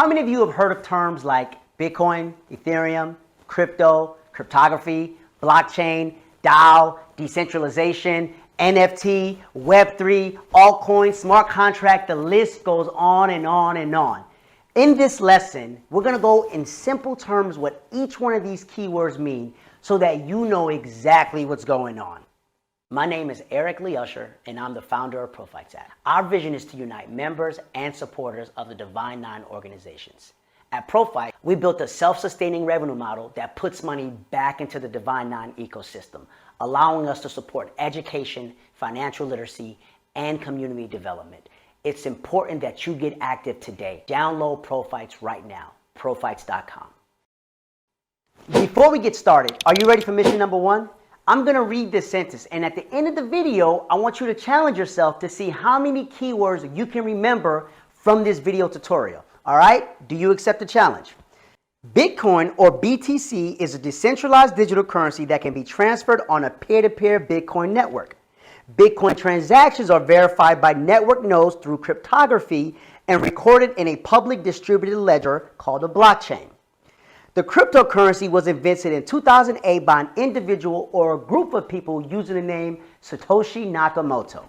How many of you have heard of terms like Bitcoin, Ethereum, crypto, cryptography, blockchain, DAO, decentralization, NFT, Web3, altcoin, smart contract? The list goes on and on and on. In this lesson, we're going to go in simple terms what each one of these keywords mean so that you know exactly what's going on. My name is Lee Usher, and I'm the founder of ProFights Act. Our vision is to unite members and supporters of the Divine Nine organizations. At ProFight, we built a self-sustaining revenue model that puts money back into the Divine Nine ecosystem, allowing us to support education, financial literacy, and community development. It's important that you get active today. Download ProFights right now, profights.com. Before we get started, are you ready for mission number one? I'm going to read this sentence, and at the end of the video, I want you to challenge yourself to see how many keywords you can remember from this video tutorial. All right? Do you accept the challenge? Bitcoin, or BTC, is a decentralized digital currency that can be transferred on a peer-to-peer Bitcoin network. Bitcoin transactions are verified by network nodes through cryptography and recorded in a public distributed ledger called a blockchain. The cryptocurrency was invented in 2008 by an individual or a group of people using the name Satoshi Nakamoto.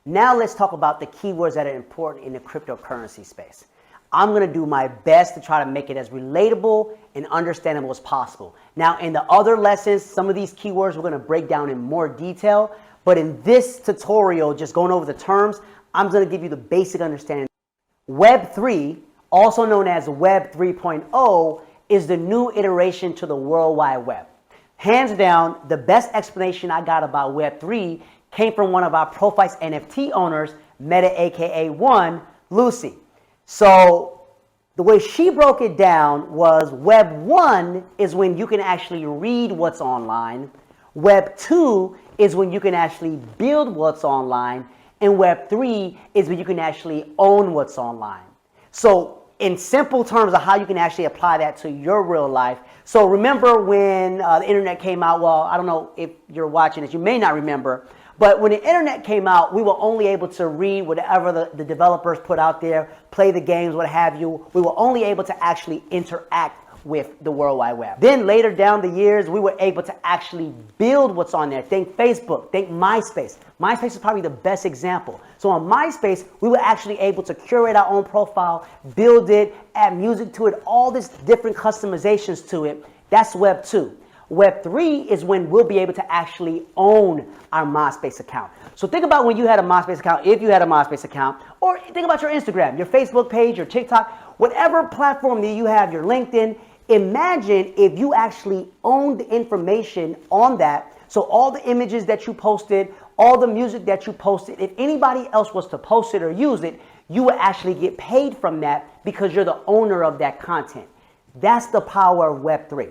Now let's talk about the keywords that are important in the cryptocurrency space. I'm going to do my best to try to make it as relatable and understandable as possible. Now, in the other lessons, some of these keywords we're going to break down in more detail, but in this tutorial, just going over the terms, I'm going to give you the basic understanding. Web3, also known as Web 3.0, is the new iteration to the World Wide Web. Hands down, the best explanation I got about Web3 came from one of our ProFights NFT owners, Meta aka One, Lucy. So the way she broke it down was Web 1 is when you can actually read what's online, Web 2 is when you can actually build what's online, and Web 3 is when you can actually own what's online. So in simple terms of how you can actually apply that to your real life. So remember when the internet came out, well, I don't know if you're watching this, you may not remember, but when the internet came out, we were only able to read whatever the developers put out there, play the games, what have you. We were only able to actually interact with the World Wide Web. Then later down the years, we were able to actually build what's on there. Think Facebook, think MySpace. MySpace is probably the best example. So on MySpace, we were actually able to curate our own profile, build it, add music to it, all these different customizations to it. That's Web 2. Web 3 is when we'll be able to actually own our MySpace account. So think about when you had a MySpace account, if you had a MySpace account, or think about your Instagram, your Facebook page, your TikTok, whatever platform that you have, your LinkedIn. Imagine if you actually owned the information on that. So all the images that you posted, all the music that you posted, if anybody else was to post it or use it, you would actually get paid from that because you're the owner of that content. That's the power of Web 3.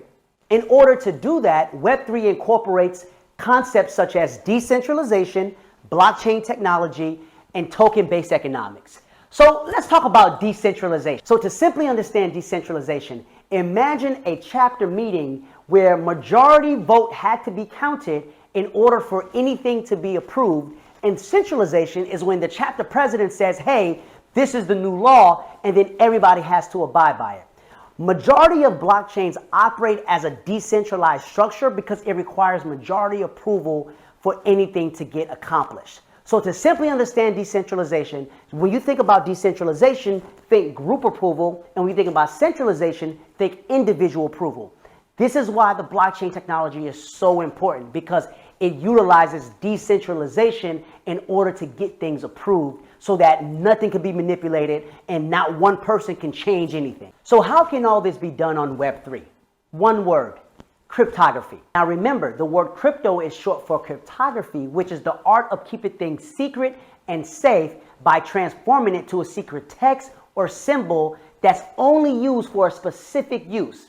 In order to do that, Web 3 incorporates concepts such as decentralization, blockchain technology, and token-based economics. So let's talk about decentralization. So to simply understand decentralization, imagine a chapter meeting where majority vote had to be counted in order for anything to be approved. And centralization is when the chapter president says, hey, this is the new law, and then everybody has to abide by it. Majority of blockchains operate as a decentralized structure because it requires majority approval for anything to get accomplished. So to simply understand decentralization, when you think about decentralization, think group approval, and when you think about centralization, think individual approval. This is why the blockchain technology is so important, because it utilizes decentralization in order to get things approved so that nothing can be manipulated and not one person can change anything. So how can all this be done on Web 3? One word: cryptography. Now remember, the word crypto is short for cryptography, which is the art of keeping things secret and safe by transforming it to a secret text or symbol that's only used for a specific use.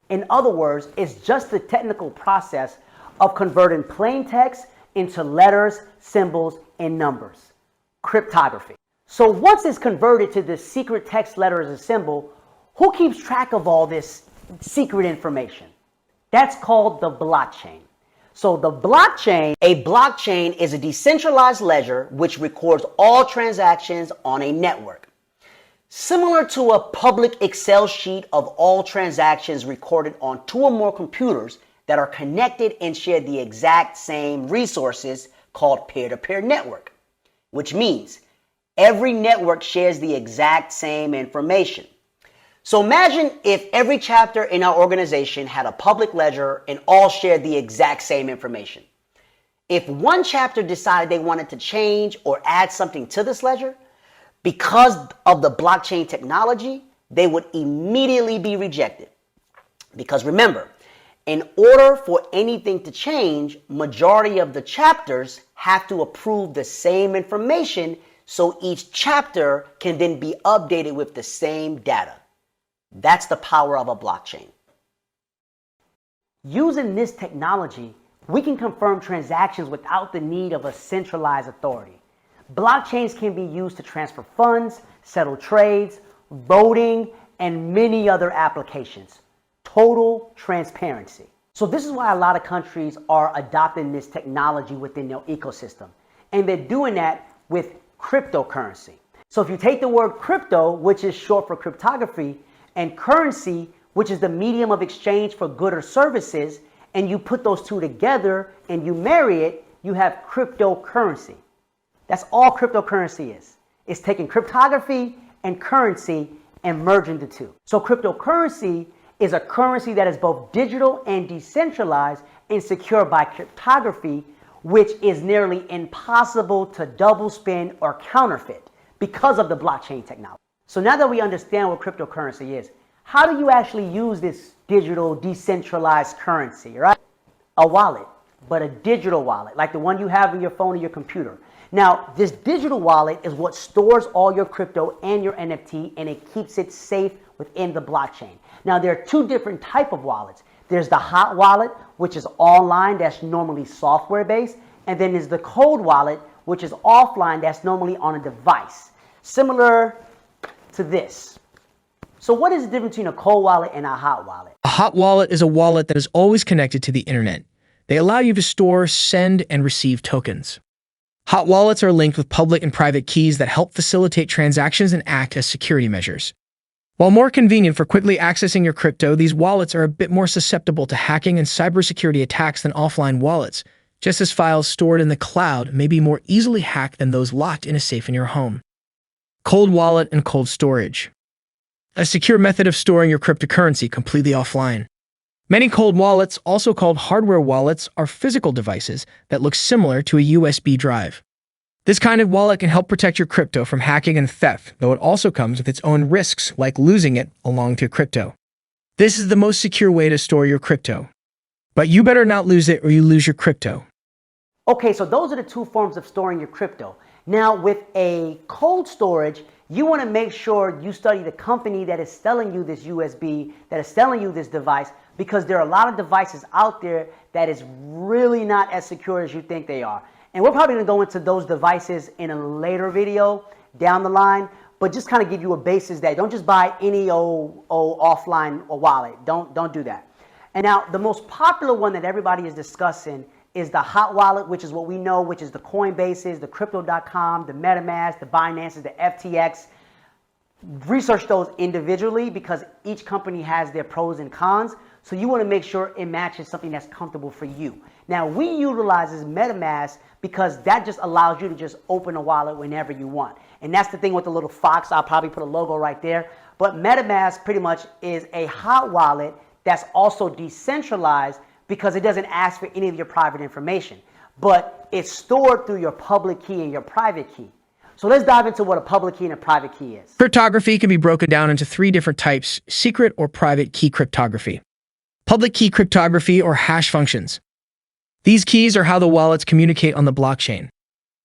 In other words, it's just the technical process of converting plain text into letters, symbols, and numbers. Cryptography. So once it's converted to this secret text, letters, and symbol, who keeps track of all this secret information? That's called the blockchain. So the blockchain, a blockchain is a decentralized ledger which records all transactions on a network. Similar to a public Excel sheet of all transactions recorded on two or more computers that are connected and share the exact same resources called peer-to-peer network, which means every network shares the exact same information. So imagine if every chapter in our organization had a public ledger and all shared the exact same information. If one chapter decided they wanted to change or add something to this ledger, because of the blockchain technology, they would immediately be rejected. Because remember, in order for anything to change, majority of the chapters have to approve the same information so each chapter can then be updated with the same data. That's the power of a blockchain. Using this technology, we can confirm transactions without the need of a centralized authority. Blockchains can be used to transfer funds, settle trades, voting, and many other applications. Total transparency. So this is why a lot of countries are adopting this technology within their ecosystem. And they're doing that with cryptocurrency. So if you take the word crypto, which is short for cryptography, and currency, which is the medium of exchange for goods or services, and you put those two together and you marry it, you have cryptocurrency. That's all cryptocurrency is. It's taking cryptography and currency and merging the two. So cryptocurrency is a currency that is both digital and decentralized and secured by cryptography, which is nearly impossible to double spend or counterfeit because of the blockchain technology. So now that we understand what cryptocurrency is, how do you actually use this digital decentralized currency, right? A wallet, but a digital wallet, like the one you have in your phone or your computer. Now, this digital wallet is what stores all your crypto and your NFT, and it keeps it safe within the blockchain. Now, there are two different types of wallets. There's the hot wallet, which is online, that's normally software-based, and then there's the cold wallet, which is offline, that's normally on a device, similar to this. So what is the difference between a cold wallet and a hot wallet? A hot wallet is a wallet that is always connected to the internet. They allow you to store, send, and receive tokens. Hot wallets are linked with public and private keys that help facilitate transactions and act as security measures. While more convenient for quickly accessing your crypto, these wallets are a bit more susceptible to hacking and cybersecurity attacks than offline wallets, just as files stored in the cloud may be more easily hacked than those locked in a safe in your home. Cold wallet and cold storage. A secure method of storing your cryptocurrency completely offline. Many cold wallets, also called hardware wallets, are physical devices that look similar to a USB drive. This kind of wallet can help protect your crypto from hacking and theft, though it also comes with its own risks, like losing it along to crypto. This is the most secure way to store your crypto. But you better not lose it or you lose your crypto. Okay, so those are the two forms of storing your crypto. Now, with a cold storage, you want to make sure you study the company that is selling you this USB, that is selling you this device, because there are a lot of devices out there that is really not as secure as you think they are. And we're probably going to go into those devices in a later video down the line, but just kind of give you a basis that don't just buy any old offline wallet. Don't do that. And now the most popular one that everybody is discussing is the hot wallet, which is what we know, which is the Coinbases, the Crypto.com, the MetaMask, the Binances, the FTX. Research those individually because each company has their pros and cons. So you want to make sure it matches something that's comfortable for you. Now, we utilize MetaMask because that just allows you to just open a wallet whenever you want. And that's the thing with the little fox. I'll probably put a logo right there. But MetaMask pretty much is a hot wallet that's also decentralized because it doesn't ask for any of your private information. But it's stored through your public key and your private key. So let's dive into what a public key and a private key is. Cryptography can be broken down into three different types: secret or private key cryptography, public key cryptography, or hash functions. These keys are how the wallets communicate on the blockchain.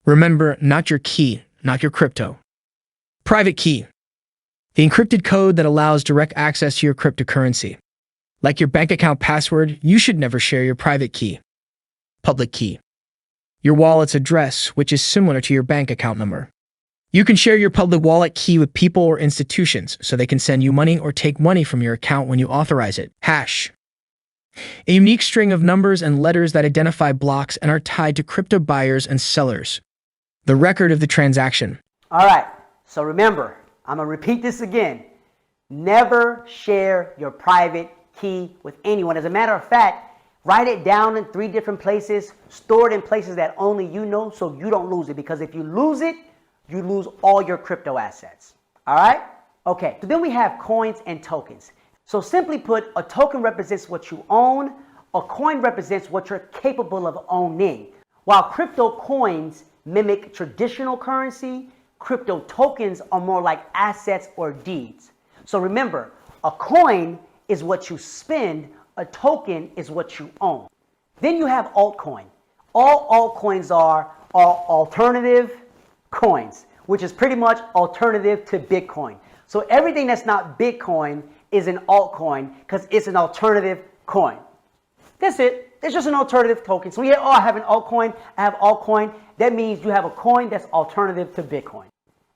Remember, not your key, not your crypto. Private key, the encrypted code that allows direct access to your cryptocurrency. Like your bank account password, you should never share your private key. Public key, your wallet's address, which is similar to your bank account number. You can share your public wallet key with people or institutions so they can send you money or take money from your account when you authorize it. Hash, a unique string of numbers and letters that identify blocks and are tied to crypto buyers and sellers. The record of the transaction. All right, so remember, I'm going to repeat this again. Never share your private key with anyone. As a matter of fact, write it down in 3 different places, store it in places that only you know so you don't lose it. Because if you lose it, you lose all your crypto assets. All right? Okay, so then we have coins and tokens. So simply put, a token represents what you own. A coin represents what you're capable of owning. While crypto coins mimic traditional currency, crypto tokens are more like assets or deeds. So remember, a coin is what you spend, a token is what you own. Then you have altcoin. All altcoins are alternative coins, which is pretty much alternative to Bitcoin. So everything that's not Bitcoin is an altcoin because it's an alternative coin. That's it. It's just an alternative token. So yeah, oh, I have an altcoin, I have altcoin. That means you have a coin that's alternative to Bitcoin.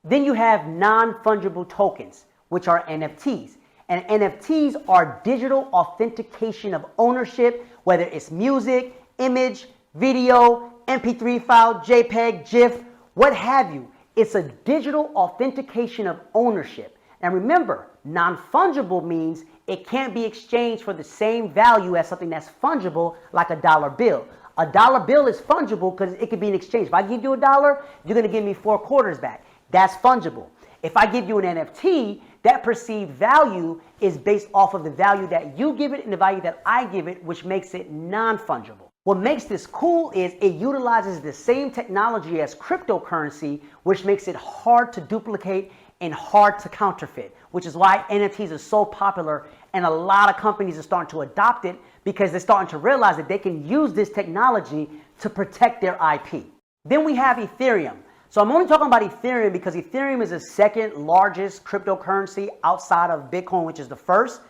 Then you have non-fungible tokens, which are NFTs. And NFTs are digital authentication of ownership, whether it's music, image, video, MP3 file, JPEG, GIF, what have you. It's a digital authentication of ownership. And remember, non-fungible means it can't be exchanged for the same value as something that's fungible, like a dollar bill. A dollar bill is fungible because it could be an exchange. If I give you $1, you're going to give me 4 quarters back. That's fungible. If I give you an NFT, that perceived value is based off of the value that you give it and the value that I give it, which makes it non-fungible. What makes this cool is it utilizes the same technology as cryptocurrency, which makes it hard to duplicate and hard to counterfeit, which is why NFTs are so popular and a lot of companies are starting to adopt it because they're starting to realize that they can use this technology to protect their IP. Then we have Ethereum. So I'm only talking about Ethereum because Ethereum is the second largest cryptocurrency outside of Bitcoin, which is the first,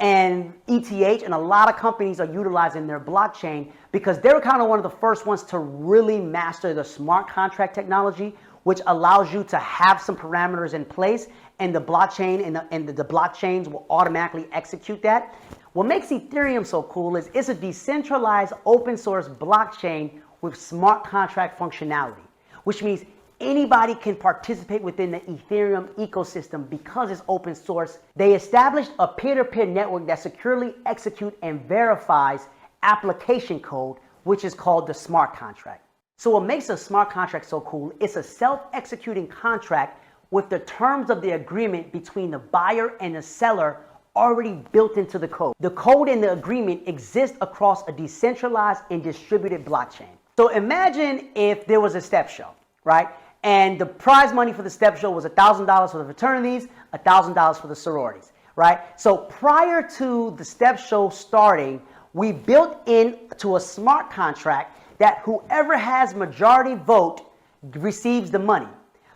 and ETH, and a lot of companies are utilizing their blockchain because they were kind of one of the first ones to really master the smart contract technology, which allows you to have some parameters in place and the blockchain and the blockchains will automatically execute that. What makes Ethereum so cool is it's a decentralized open source blockchain with smart contract functionality, which means anybody can participate within the Ethereum ecosystem because it's open source. They established a peer-to-peer network that securely executes and verifies application code, which is called the smart contract. So what makes a smart contract so cool, it's a self-executing contract with the terms of the agreement between the buyer and the seller already built into the code. The code and the agreement exist across a decentralized and distributed blockchain. So imagine if there was a step show, right? And the prize money for the step show was $1,000 for the fraternities, $1,000 for the sororities, right? So prior to the step show starting, we built into a smart contract that whoever has majority vote receives the money.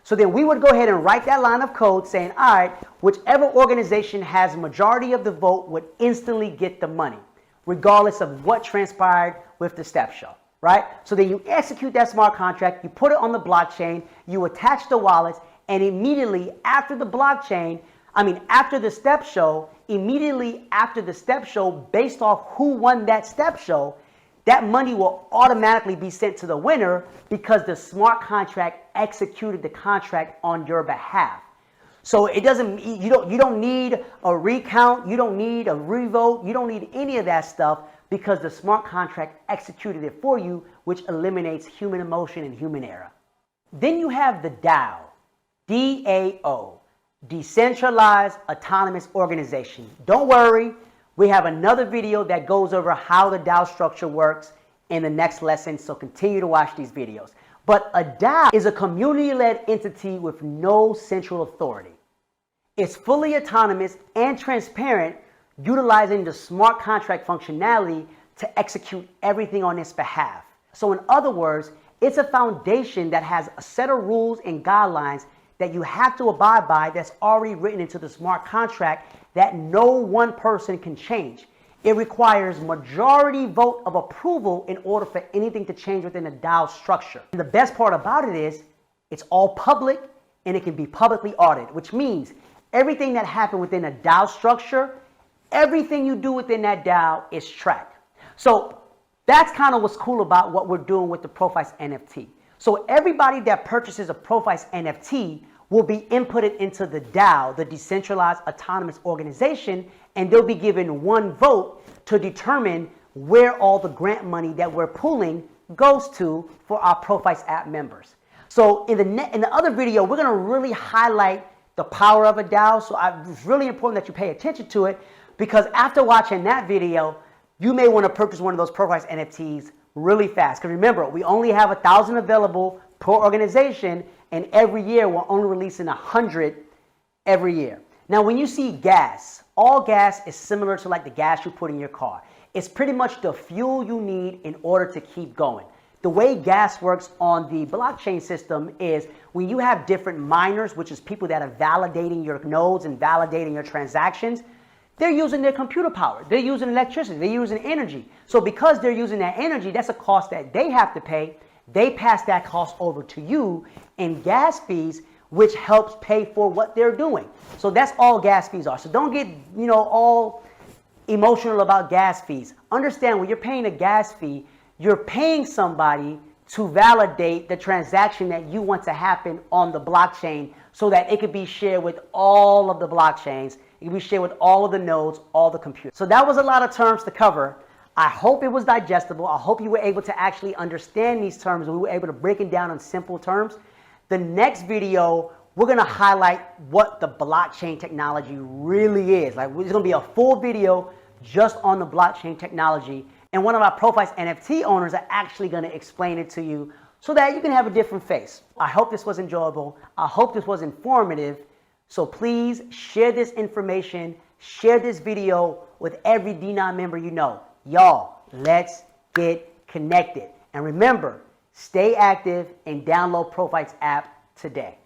So then we would go ahead and write that line of code saying, all right, whichever organization has majority of the vote would instantly get the money, regardless of what transpired with the step show. Right? So then you execute that smart contract, you put it on the blockchain, you attach the wallets, and immediately after the after the step show, based off who won that step show, that money will automatically be sent to the winner because the smart contract executed the contract on your behalf. So it doesn't, you don't need a recount, you don't need a revote, you don't need any of that stuff, because the smart contract executed it for you, which eliminates human emotion and human error. Then you have the DAO, DAO, Decentralized Autonomous Organization. Don't worry, we have another video that goes over how the DAO structure works in the next lesson, so continue to watch these videos. But a DAO is a community-led entity with no central authority. It's fully autonomous and transparent, utilizing the smart contract functionality to execute everything on its behalf. So in other words, it's a foundation that has a set of rules and guidelines that you have to abide by that's already written into the smart contract that no one person can change. It requires majority vote of approval in order for anything to change within the DAO structure. And the best part about it is it's all public and it can be publicly audited, which means everything that happened within a DAO structure, everything you do within that DAO is tracked. So that's kind of what's cool about what we're doing with the Profis NFT. So everybody that purchases a Profis NFT will be inputted into the DAO, the Decentralized Autonomous Organization, and they'll be given one vote to determine where all the grant money that we're pooling goes to for our Profites app members. So in the other video, we're going to really highlight the power of a DAO. So it's really important that you pay attention to it, because after watching that video, you may want to purchase one of those Profites NFTs really fast. Because remember, we only have 1,000 available per organization, and every year we're only releasing 100 every year. Now, when you see gas, all gas is similar to like the gas you put in your car. It's pretty much the fuel you need in order to keep going. The way gas works on the blockchain system is when you have different miners, which is people that are validating your nodes and validating your transactions, they're using their computer power. They're using electricity. They're using energy. So because they're using that energy, that's a cost that they have to pay. They pass that cost over to you in gas fees, which helps pay for what they're doing. So that's all gas fees are. So don't get, all emotional about gas fees. Understand, when you're paying a gas fee, you're paying somebody to validate the transaction that you want to happen on the blockchain so that it could be shared with all of the blockchains. It can be shared with all of the nodes, all the computers. So that was a lot of terms to cover. I hope it was digestible. I hope you were able to actually understand these terms and we were able to break it down in simple terms. The next video, we're going to highlight what the blockchain technology really is. Like, it's going to be a full video just on the blockchain technology. And one of our Profites NFT owners are actually going to explain it to you so that you can have a different face. I hope this was enjoyable. I hope this was informative. So please share this information, share this video with every D9 member you know. Y'all, let's get connected. And remember, stay active and download Profites app today.